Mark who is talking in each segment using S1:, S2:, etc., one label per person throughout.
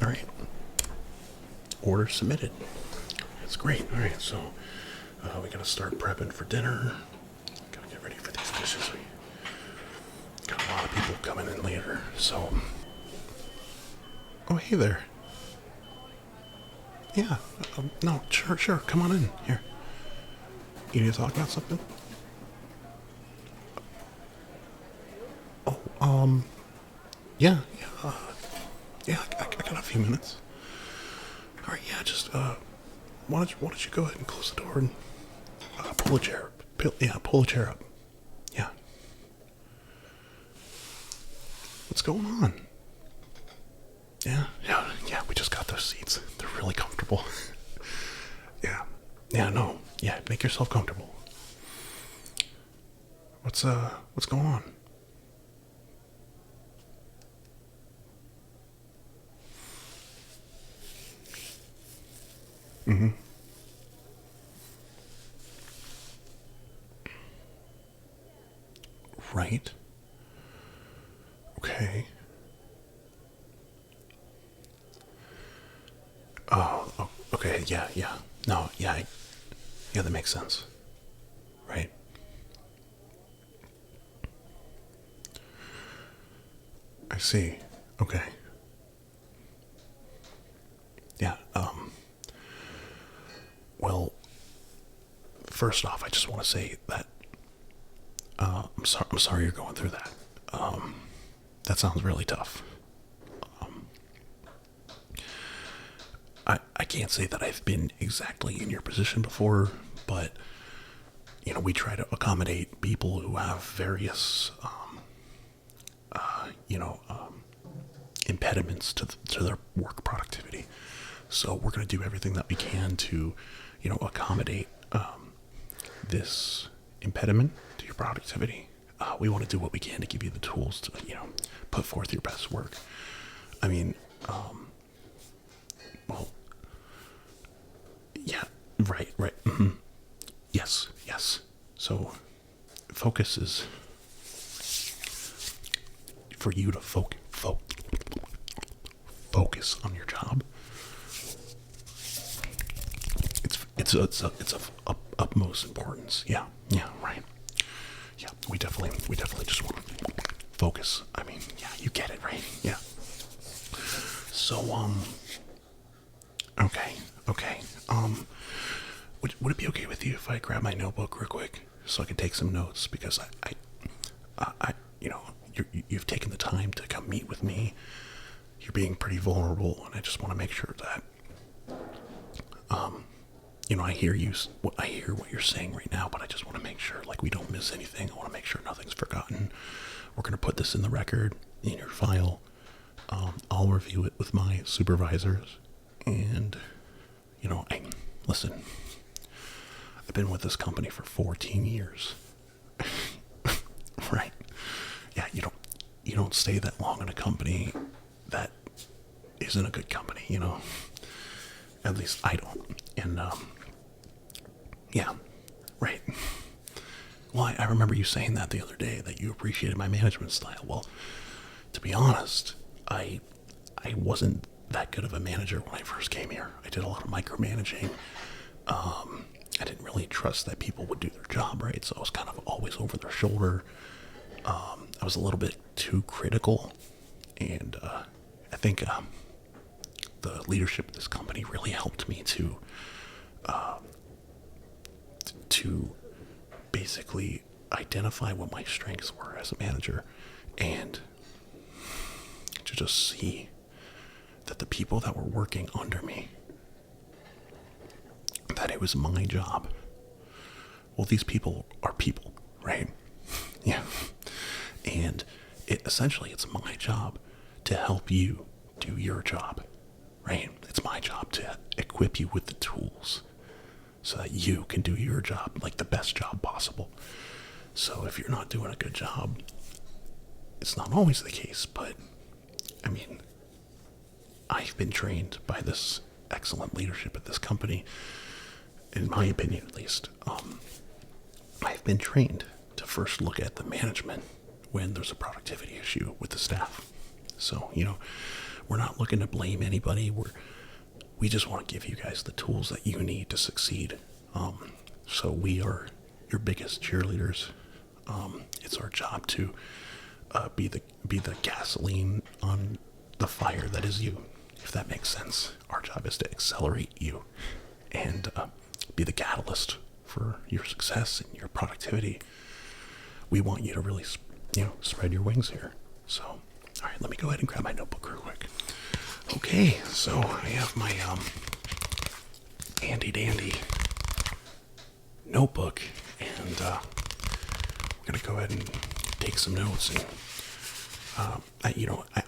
S1: All right. Order submitted. That's great. All right, so we gotta start prepping for dinner. Gotta get ready for these dishes. We got a lot of people coming in later, so. Oh, hey there. Yeah. No, sure. Come on in. Here. You need to talk about something? Oh, yeah. I got a few minutes. All right, yeah. Just why don't you go ahead and close the door and pull a chair up. Pull a chair up. Yeah. What's going on? Yeah. We just got those seats. They're really comfortable. No. Yeah, make yourself comfortable. What's going on? Mm-hmm. Right. Okay. Oh, okay. Yeah. No, yeah. Yeah, that makes sense. Right. I see. Okay. Yeah, well, first off, I just want to say that I'm sorry you're going through that. That sounds really tough. I can't say that I've been exactly in your position before, but we try to accommodate people who have various impediments to their work productivity. So we're going to do everything that we can to accommodate this impediment to your productivity. We want to do what we can to give you the tools to put forth your best work. I mean, well, yeah, right. Mm-hmm. Yes. So focus is for you to focus on your job. It's of utmost importance. Yeah, right. Yeah, we definitely just want to focus. I mean, yeah, you get it, right? Yeah. So, okay. Would it be okay with you if I grab my notebook real quick so I can take some notes? Because you've taken the time to come meet with me. You're being pretty vulnerable, and I just want to make sure that, I hear you. I hear what you're saying right now, but I just want to make sure, we don't miss anything. I want to make sure nothing's forgotten. We're gonna put this in the record, in your file. I'll review it with my supervisors, and listen. I've been with this company for 14 years. Right? Yeah, you don't stay that long in a company that isn't a good company, At least I don't. And yeah, right. Well, I remember you saying that the other day, that you appreciated my management style. Well, to be honest, I wasn't that good of a manager when I first came here. I did a lot of micromanaging. I didn't really trust that people would do their job right, so I was kind of always over their shoulder. I was a little bit too critical, and I think the leadership of this company really helped me to basically identify what my strengths were as a manager, and to just see that the people that were working under me, that it was my job. Well, these people are people, right? Yeah. And essentially it's my job to help you do your job, right? It's my job to equip you with the tools so that you can do your job, the best job possible. So if you're not doing a good job, it's not always the case, but I mean, I've been trained by this excellent leadership at this company, in my opinion at least. I've been trained to first look at the management when there's a productivity issue with the staff. So, we're not looking to blame anybody. We just want to give you guys the tools that you need to succeed. So we are your biggest cheerleaders. It's our job to be the gasoline on the fire that is you, if that makes sense. Our job is to accelerate you and be the catalyst for your success and your productivity. We want you to really, spread your wings here. So, all right, let me go ahead and grab my notebook real quick. Okay, so I have my handy dandy notebook, and we're gonna go ahead and take some notes. And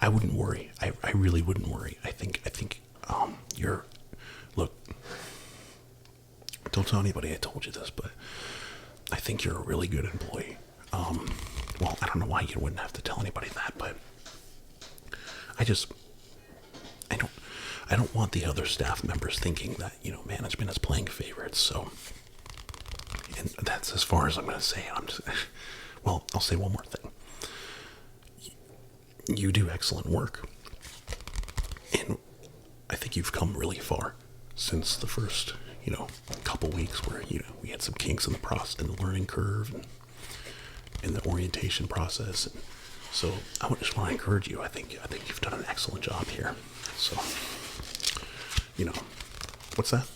S1: I wouldn't worry. I really wouldn't worry. I think you're, look, don't tell anybody I told you this, but I think you're a really good employee. Well, I don't know why you wouldn't have to tell anybody that, but I don't want the other staff members thinking that, management is playing favorites. So, and that's as far as I'm going to say. I'll say one more thing. You do excellent work. And I think you've come really far since the first, couple weeks where, we had some kinks in the learning curve and in the orientation process. And so I just want to encourage you. I think you've done an excellent job here. So, what's that?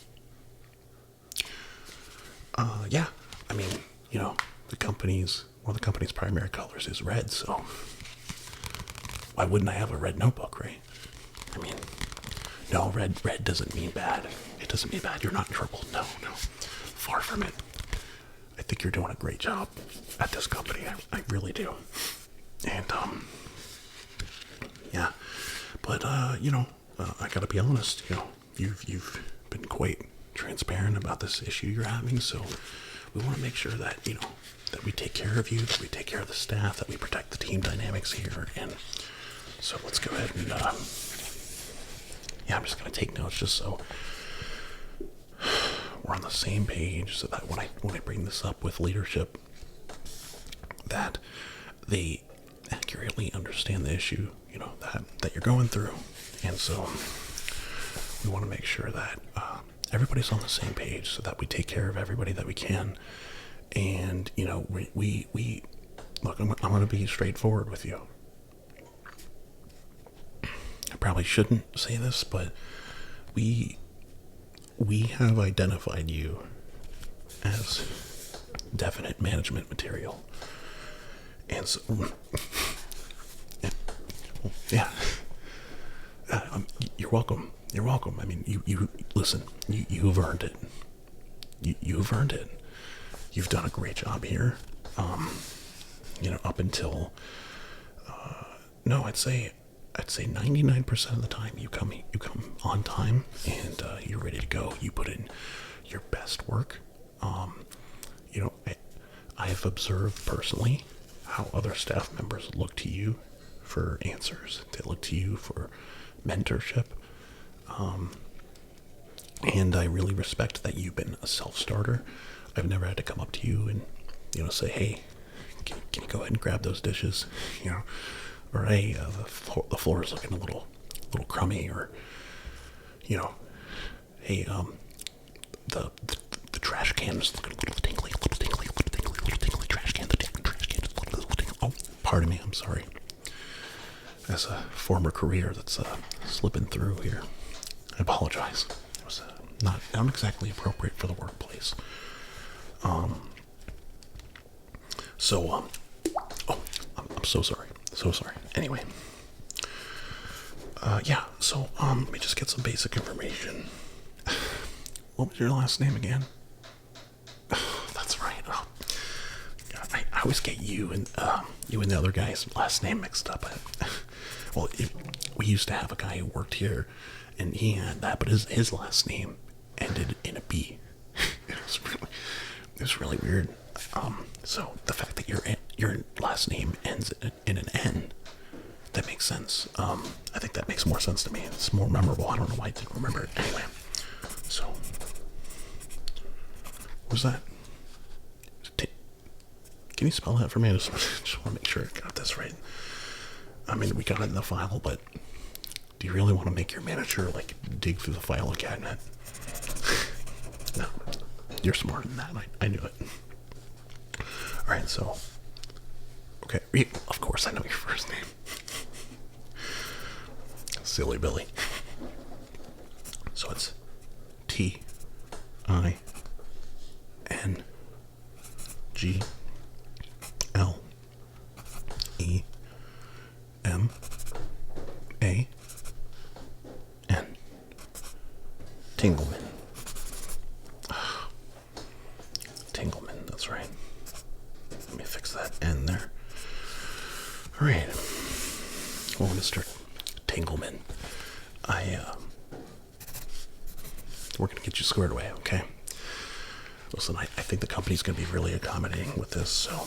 S1: Yeah, I mean, one of the company's primary colors is red, so why wouldn't I have a red notebook, right? I mean, no, red doesn't mean bad. It doesn't mean bad. You're not in trouble. No. Far from it. I think you're doing a great job at this company. I really do. And, yeah. But, I gotta be honest, you've been quite transparent about this issue you're having, so we want to make sure that, that we take care of you, that we take care of the staff, that we protect the team dynamics here. And so let's go ahead and, I'm just going to take notes just so we're on the same page, so that when I bring this up with leadership, that they accurately understand the issue, that you're going through. And so we want to make sure that everybody's on the same page, so that we take care of everybody that we can. And we look, I'm going to be straightforward with you. I probably shouldn't say this, but we have identified you as definite management material. And so, yeah. You're welcome. You're welcome. I mean, you listen, you've earned it. You've earned it. You've done a great job here. Up until, no, I'd say 99% of the time you come on time, and you're ready to go. You put in your best work. I've observed personally how other staff members look to you for answers. They look to you for mentorship. And I really respect that you've been a self-starter. I've never had to come up to you and, say, hey, can you go ahead and grab those dishes? Or hey, the floor is looking a little crummy, or, hey, the trash can is looking a little tingly, trash can, the trash can is looking a little tingly. Oh, pardon me, I'm sorry. As a former career that's slipping through here, I apologize. It was not exactly appropriate for the workplace. I'm so sorry. So sorry. Anyway. So, let me just get some basic information. What was your last name again? Oh, that's right. Oh, God, I always get you and the other guy's last name mixed up. We used to have a guy who worked here, and he had that, but his last name ended in a B. It was really weird. So the fact that your last name ends in an N, that makes sense. I think that makes more sense to me. It's more memorable. I don't know why I didn't remember it. Anyway, so what was that? Can you spell that for me? I just want to make sure I got this right. I mean, we got it in the file, but Do you really want to make your manager like dig through the filing cabinet? No, you're smarter than that. I knew it. All right, so okay, of course I know your first name. Silly Billy. So it's Tingleman. Tingleman. Tingleman, that's right. Let me fix that N there. Alright. Well, Mr. Tingleman, we're gonna get you squared away, okay? Listen, I think the company's gonna be really accommodating with this, so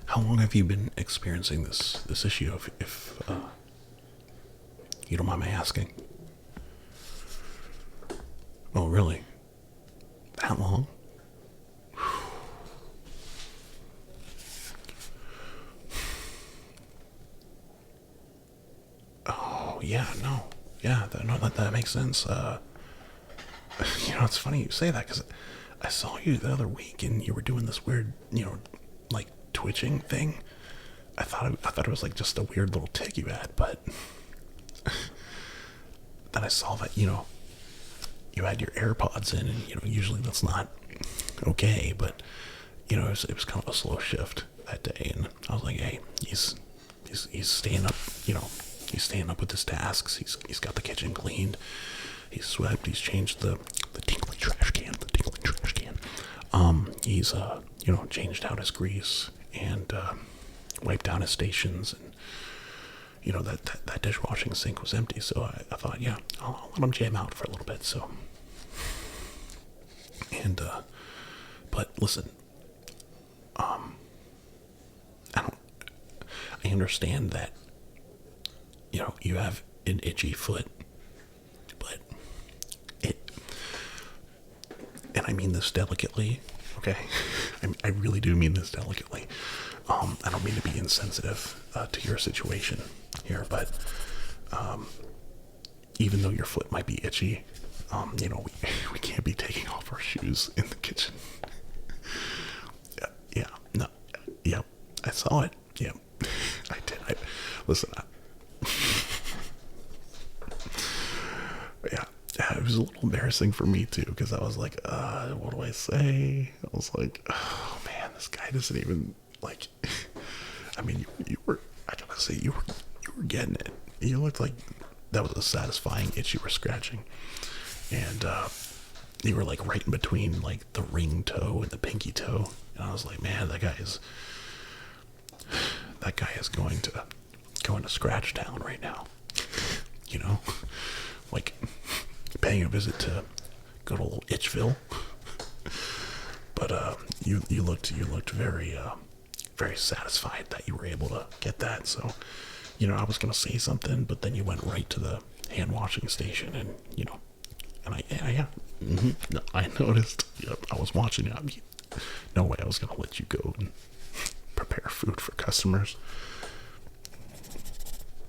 S1: how long have you been experiencing this issue, if you don't mind my asking? Oh, really? That long? Oh, yeah, no. Yeah, that makes sense. It's funny you say that, because I saw you the other week and you were doing this weird, like twitching thing. I thought it was like just a weird little tick you had, but then I saw that, you had your AirPods in, and, usually that's not okay, but, it was kind of a slow shift that day, and I was like, hey, he's staying up, he's staying up with his tasks. He's got the kitchen cleaned. He's swept. He's changed the tingly trash can. He's changed out his grease and wiped down his stations, and that dishwashing sink was empty. So I thought, yeah, I'll let him jam out for a little bit. So, and but listen, I understand that you have an itchy foot, but and I mean this delicately, okay? I really do mean this delicately. I don't mean to be insensitive to your situation here, but even though your foot might be itchy, we can't be taking off our shoes in the kitchen. Yeah, no, yeah, I saw it. Yeah, I did. Listen. Yeah, it was a little embarrassing for me too, because I was like, what do I say? I was like, oh man, this guy doesn't even like. I mean, you were. I gotta say, you were getting it. You looked like that was a satisfying itch you were scratching, and you were like right in between like the ring toe and the pinky toe, and I was like, man, that guy is going to Scratch Town right now. Like paying a visit to good old Itchville. But you looked very very satisfied that you were able to get that. So I was gonna say something, but then you went right to the hand washing station, and and no, I noticed. Yep, I was watching you. No way I was gonna let you go and prepare food for customers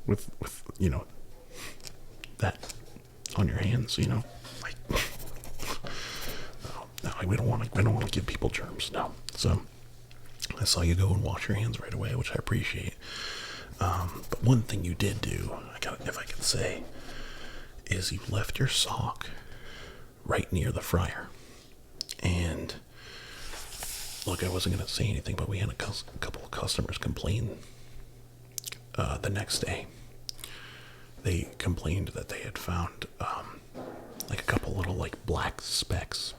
S1: with that on your hands, like no, we don't want to give people germs. No. So I saw you go and wash your hands right away, which I appreciate. But one thing you did do, if I can say, is you left your sock right near the fryer. And look, I wasn't going to say anything, but we had a couple of customers complain the next day. They complained that they had found like a couple little like black specks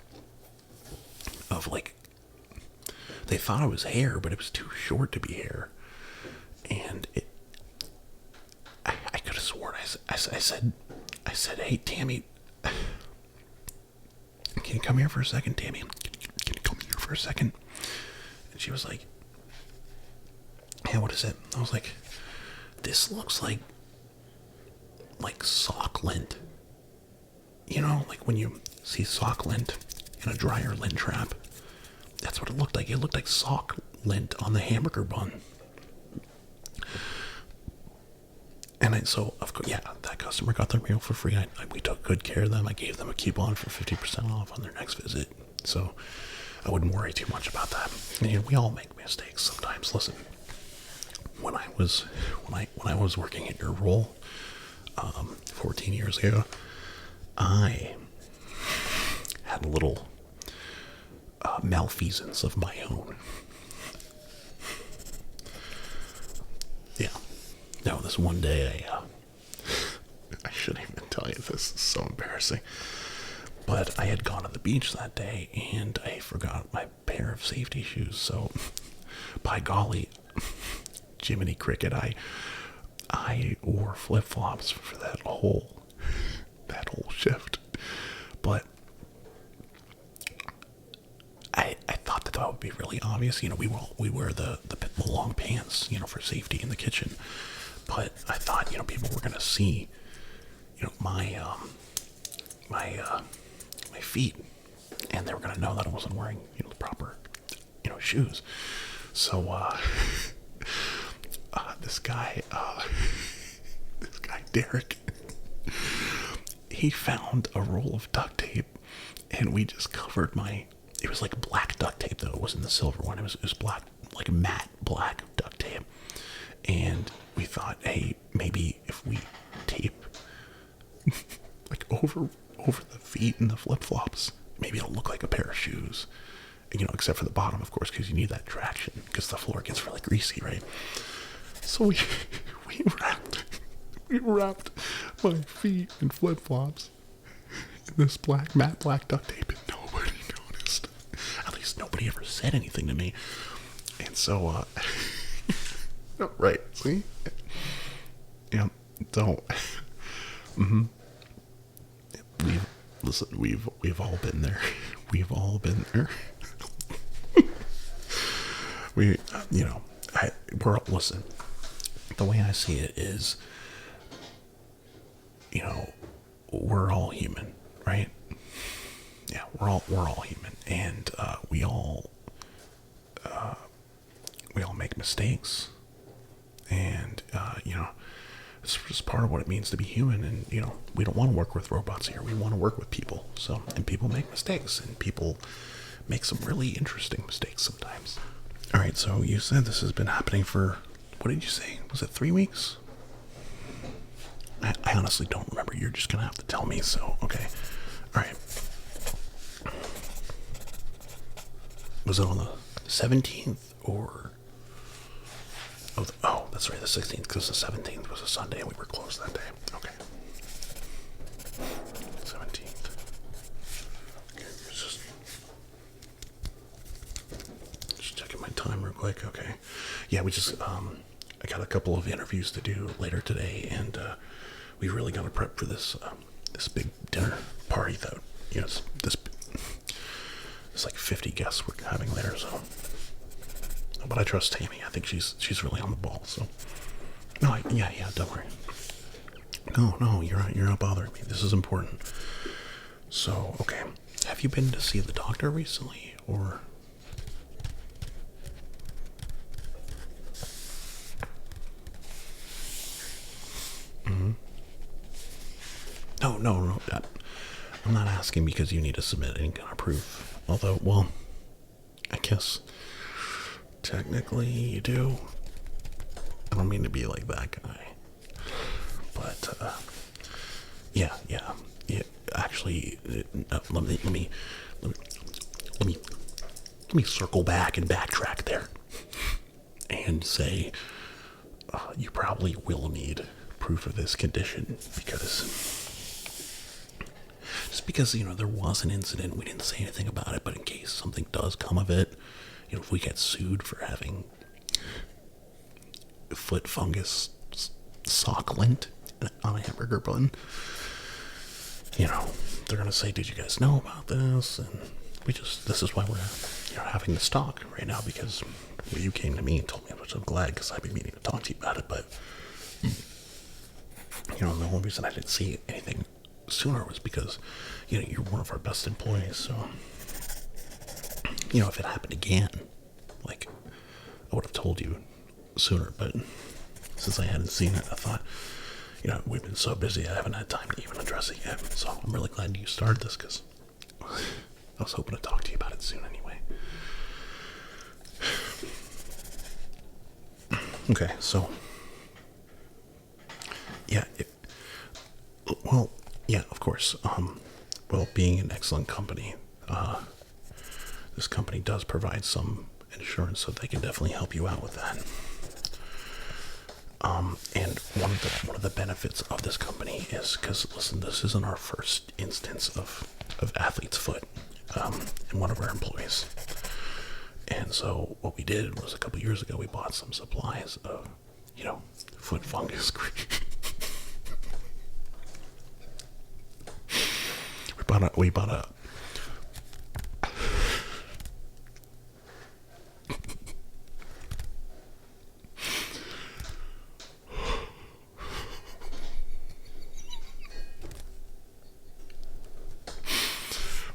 S1: of like, they thought it was hair, but it was too short to be hair. And I could have sworn I said, hey Tammy, can you come here for a second, Tammy? Can you come here for a second? And she was like, hey, what is it? I was like, this looks like sock lint. Like when you see sock lint in a dryer lint trap, that's what it looked like. It looked like sock lint on the hamburger bun. so of course, yeah, that customer got their meal for free. We took good care of them. I gave them a coupon for 50% off on their next visit. So I wouldn't worry too much about that. And, we all make mistakes sometimes. Listen, when I was working at your role, 14 years ago, I had a little malfeasance of my own. Yeah. No, this one day I shouldn't even tell you this. Is so embarrassing. But I had gone to the beach that day and I forgot my pair of safety shoes. So, by golly, Jiminy Cricket, I wore flip-flops for that whole shift. But I thought that would be really obvious. We wear the long pants, for safety in the kitchen. But I thought, people were gonna see, my feet, and they were gonna know that I wasn't wearing, the proper, shoes. So, this guy Derek, he found a roll of duct tape, and we just covered it was like black duct tape though. It wasn't the silver one. It was black, like matte black duct tape. And we thought, hey, maybe if we tape like over the feet and the flip-flops, maybe it'll look like a pair of shoes. Except for the bottom, of course, because you need that traction, because the floor gets really greasy, right? So we wrapped my feet and flip-flops in this matte black duct tape, and nobody noticed. At least nobody ever said anything to me. And so, oh, right, see? Yeah, don't. We've all been there. We've all been there. Listen, the way I see it is, we're all human, right? Yeah, we're all human, and we all make mistakes, and it's just part of what it means to be human. And we don't want to work with robots here. We want to work with people. So, and people make mistakes, and people make some really interesting mistakes sometimes. All right, so you said this has been happening for, what did you say? Was it 3 weeks? I honestly don't remember. You're just gonna have to tell me. So, okay. All right. Was it on the 17th or? Oh, that's right, the 16th, because the 17th was a Sunday and we were closed that day. Okay. 17th. Okay, just checking my time real quick. Okay. Yeah, we just, I got a couple of interviews to do later today, and we really got to prep for this big dinner party that, it's like 50 guests we're having there, so. But I trust Tammy. I think she's really on the ball. So, no, yeah, don't worry. No, you're not bothering me. This is important. So, okay, have you been to see the doctor recently, or? No. I'm not asking because you need to submit any kind of proof. Although, well, I guess. Technically, you do. I don't mean to be like that guy, but yeah. Actually, let me circle back and backtrack there, and say you probably will need proof of this condition because there was an incident. We didn't say anything about it, but in case something does come of it. If we get sued for having foot fungus sock lint on a hamburger bun, they're gonna say, "Did you guys know about this?" And this is why we're having this talk right now, because you came to me and told me, which I'm glad, because I've been meaning to talk to you about it. But the only reason I didn't see anything sooner was because you're one of our best employees, so. If it happened again, like, I would have told you sooner, but since I hadn't seen it, I thought, you know, we've been so busy I haven't had time to even address it yet. So I'm really glad you started this because I was hoping to talk to you about it soon anyway. Okay, so yeah, well, yeah, of course. Well, being an excellent company, this company does provide some insurance, so they can definitely help you out with that. And one of the benefits of this company is because, listen, this isn't our first instance of athlete's foot in one of our employees. And so what we did was a couple years ago, we bought some supplies of, you know, foot fungus cream. we bought a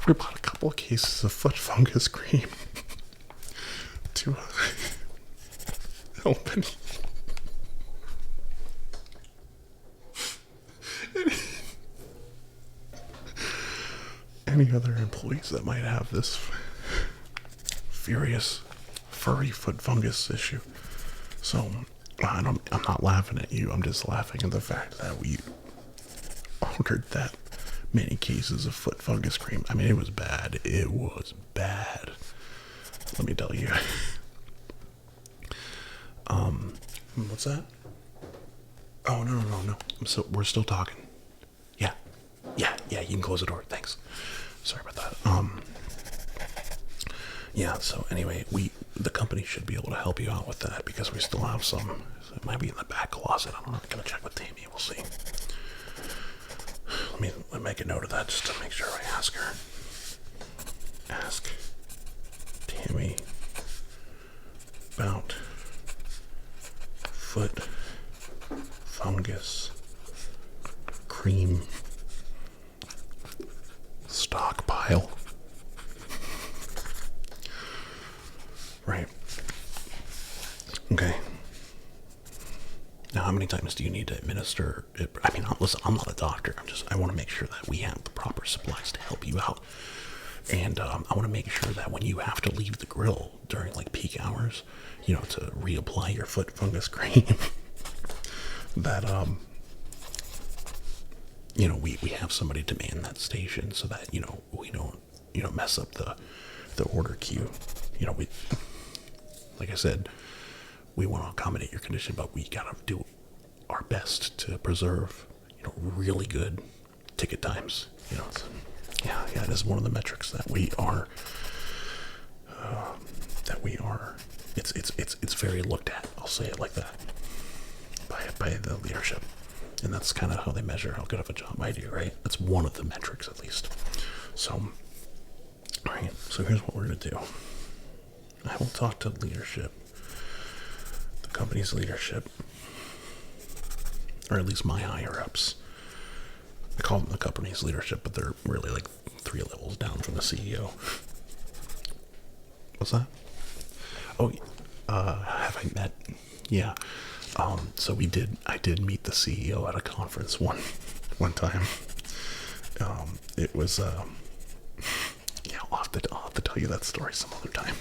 S1: we bought a couple of cases of foot fungus cream to help any other employees that might have this furious furry foot fungus issue. So I'm not laughing at you. I'm just laughing at the fact that we ordered that many cases of foot fungus cream. I mean, it was bad. It was bad. Let me tell you. What's that? Oh, no. So we're still talking. Yeah. You can close the door. Thanks. Sorry about that. Yeah, so anyway, the company should be able to help you out with that because we still have some. It might be in the back closet. I'm not gonna check with Tammy. We'll see. Let me make a note of that just to make sure I ask her. Ask Tammy about foot fungus cream stockpile. Right. Okay. Now, how many times do you need to administer it? I mean, listen, I'm not a doctor. I want to make sure that we have the proper supplies to help you out. And I want to make sure that when you have to leave the grill during like peak hours, you know, to reapply your foot fungus cream, that, you know, we have somebody to man that station so that, you know, we don't, you know, mess up the order queue. You know, like I said, we want to accommodate your condition, but we gotta do our best to preserve, you know, really good ticket times. You know, yeah, it is one of the metrics that we are. It's very looked at. I'll say it like that by the leadership, and that's kind of how they measure how good of a job I do. Right? That's one of the metrics, at least. So, all right. So here's what we're gonna do. I will talk to leadership. Company's leadership, or at least my higher ups. I call them the company's leadership, but they're really like 3 levels down from the CEO. What's that? Oh, have I met? Yeah. So I did meet the CEO at a conference one time. It was yeah, I'll have to tell you that story some other time.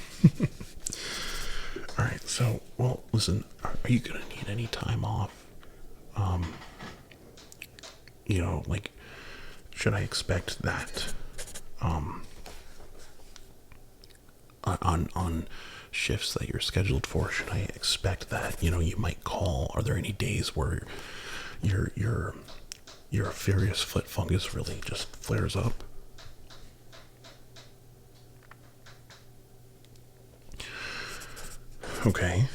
S1: All right, so, well, listen, are you going to need any time off? You know, like, should I expect that, on shifts that you're scheduled for, should I expect that, you know, you might call? Are there any days where your furious foot fungus really just flares up? Okay.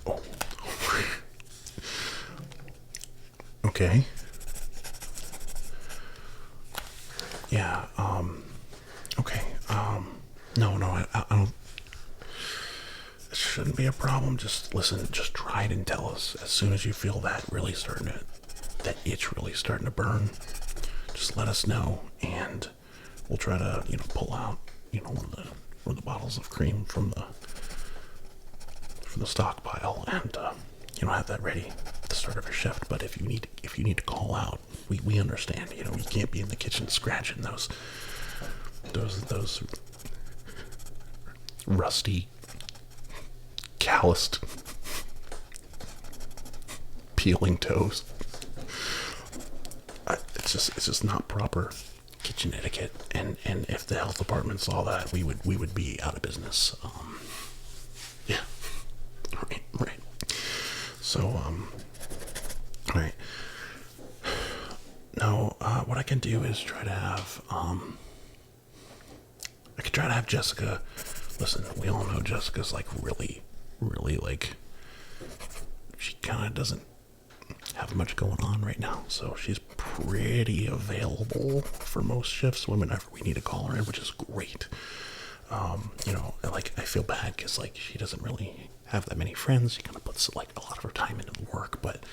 S1: Oh. Okay. Yeah, okay. No, I don't. It shouldn't be a problem. Just listen, just try it and tell us as soon as you feel that itch really starting to burn. Just let us know, and we'll try to, you know, pull out, you know, one of the bottles of cream from the stockpile, and you know, have that ready to start of your shift. But if you need to call out, we understand. You know, you can't be in the kitchen scratching those rusty, calloused, peeling toes. It's just not proper kitchen etiquette, and if the health department saw that, we would be out of business. Yeah, right. So right. No, what I can do is try to have I could try to have Jessica. Listen, we all know Jessica's like really, like, she kind of doesn't have much going on right now, so she's pretty available for most shifts whenever we need to call her in, which is great. You know, like, I feel bad because, like, she doesn't really have that many friends. She kind of puts like a lot of her time into the work, but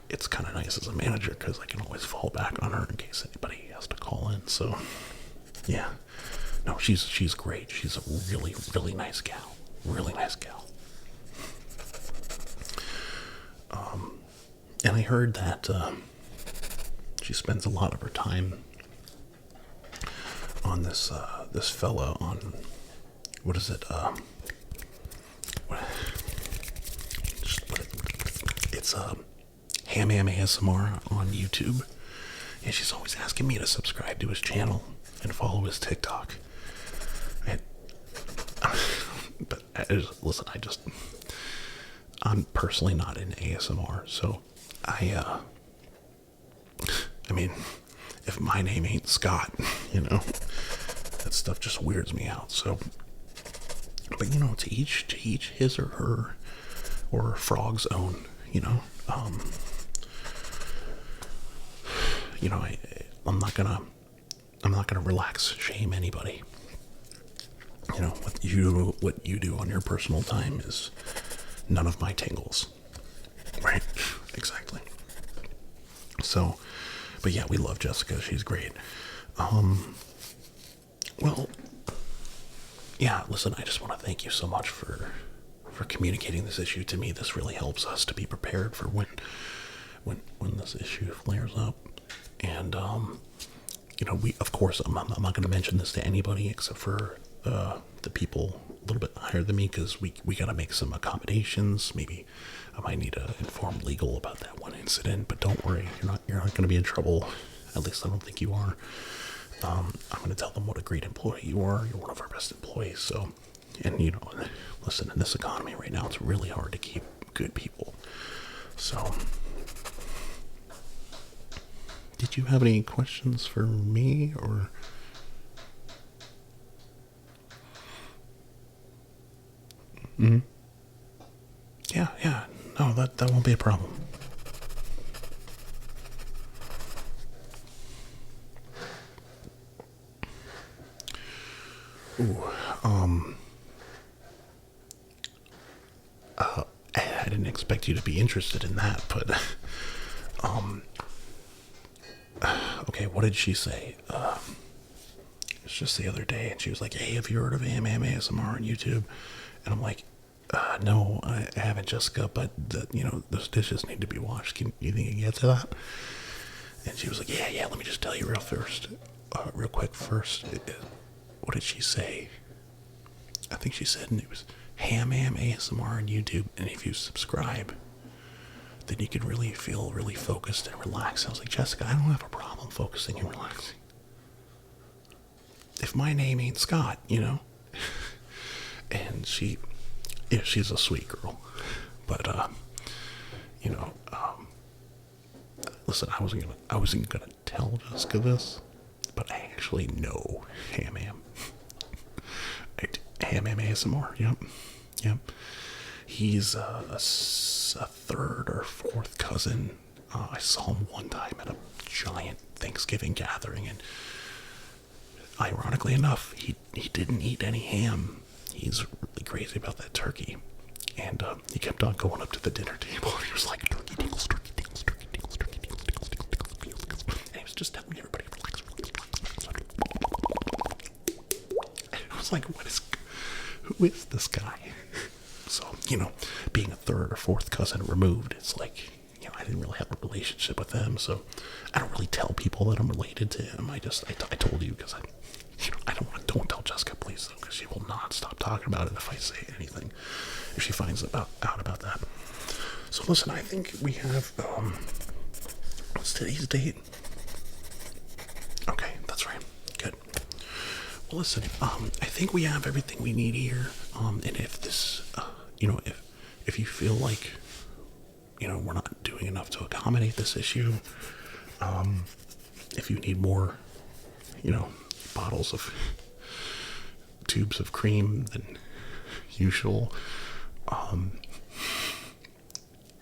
S1: it's kind of nice as a manager because I can always fall back on her in case anybody has to call in. So yeah, no, she's great. She's a really nice gal. Really nice gal. And I heard that she spends a lot of her time on this fella on, what is it? It's Hamham ASMR on YouTube, and she's always asking me to subscribe to his channel and follow his TikTok. But listen, I'm personally not in ASMR, so I mean, if my name ain't Scott, you know, that stuff just weirds me out. So, but you know, to each his or her or frog's own, you know. You know, I'm not gonna relax shame anybody. You know, what you do on your personal time is none of my tingles. Right? Exactly. So, but yeah, we love Jessica. She's great. Well, yeah, listen, I just want to thank you so much for communicating this issue to me. This really helps us to be prepared for when this issue flares up. And, you know, of course, I'm not going to mention this to anybody except for the people a little bit higher than me, because we got to make some accommodations. Maybe I might need to inform legal about that one incident, but don't worry, you're not going to be in trouble. At least I don't think you are. I'm going to tell them what a great employee you are. You're one of our best employees. So, and you know, listen, in this economy right now, it's really hard to keep good people. So, did you have any questions for me, or? Mm-hmm. Yeah. No, that won't be a problem. Ooh, I didn't expect you to be interested in that, but, okay, what did she say? It was just the other day, and she was like, hey, have you heard of Hamham ASMR on YouTube? And I'm like, no, I haven't, Jessica, but, you know, those dishes need to be washed. You think you can get to that? And she was like, yeah, let me just tell you real quick first. What did she say? I think she said it was Hamham ASMR on YouTube, and if you subscribe, then you can really feel really focused and relaxed. I was like, Jessica, I don't have a problem focusing and relaxing. If my name ain't Scott, you know? And she's a sweet girl. But, you know, listen, I wasn't gonna tell Jessica this, but I actually know Hamham. Hamham ASMR, yep. He's a third or fourth cousin. I saw him one time at a giant Thanksgiving gathering, and ironically enough, he didn't eat any ham. He's really crazy about that turkey. And he kept on going up to the dinner table, and he was like, turkey tingles, turkey tingles, turkey tingles, turkey tingles, turkey tingles, turkey tingles. And he was just telling everybody, relax. And I was like, who is this guy? So, you know, being a third or fourth cousin removed, it's like, you know, I didn't really have a relationship with him, so I don't really tell people that I'm related to him. I told you because I don't tell Jessica, please, though, because she will not stop talking about it if I say anything, if she finds out about that. So listen, I think we have, what's today's date? Okay, that's right. Good. Well, listen, I think we have everything we need here. And if this, if you feel like, we're not doing enough to accommodate this issue, if you need more, bottles of tubes of cream than usual,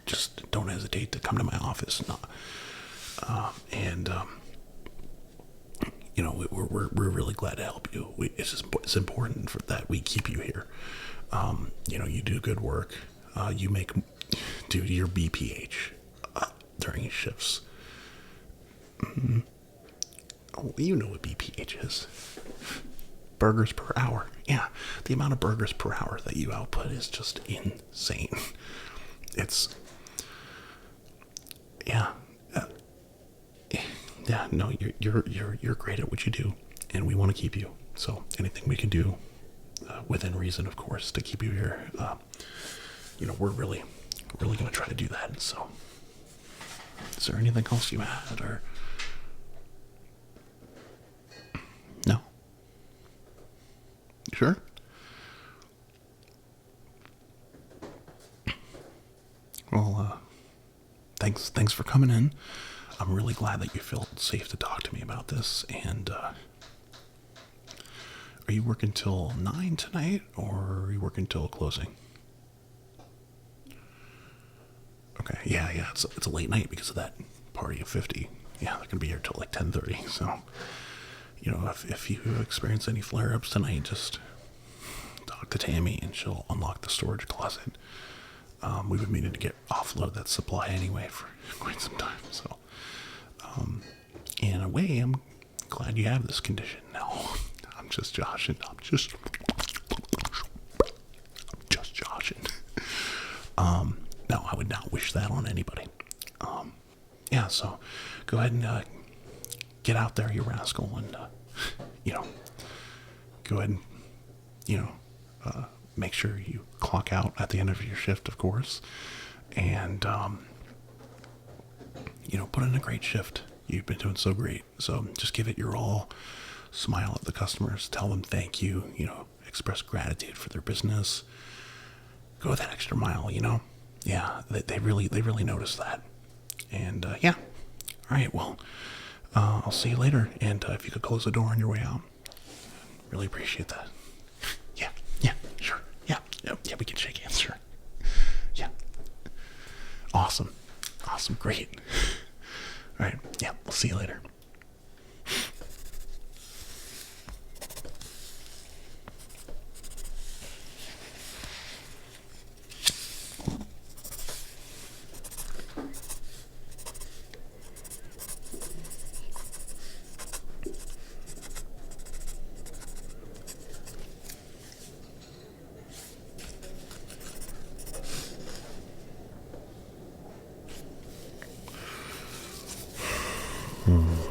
S1: just don't hesitate to come to my office. We're really glad to help you. It's important that we keep you here. You do good work. You make, dude, your BPH during shifts. Mm-hmm. Oh, you know what BPH is. Burgers per hour. Yeah, the amount of burgers per hour that you output is just insane. It's, yeah. No, you're great at what you do, and we want to keep you. So anything we can do, within reason, of course, to keep you here, we're really going to try to do that. So, is there anything else you had, or no? You sure? Well, thanks for coming in. I'm really glad that you felt safe to talk to me about this. And are you working till 9 tonight, or are you working till closing? Okay, yeah, it's a late night because of that party of 50. Yeah, they're gonna be here till like 10:30. So, if you experience any flare-ups tonight, just talk to Tammy and she'll unlock the storage closet. We've been meaning to offload that supply anyway for quite some time. So, in a way, I'm glad you have this condition. No, I'm just joshing. I'm just joshing. No, I would not wish that on anybody. Yeah, so go ahead and get out there, you rascal, and go ahead and make sure you clock out at the end of your shift, of course, and put in a great shift. You've been doing so great, so just give it your all. Smile at the customers, tell them thank you, express gratitude for their business. Go that extra mile, Yeah, they really notice that. And yeah, all right. Well, I'll see you later. And if you could close the door on your way out, really appreciate that. Yeah, sure. Yeah, we can shake hands, sure. Yeah. Awesome, great. All right. Yeah, we'll see you later. Hmm.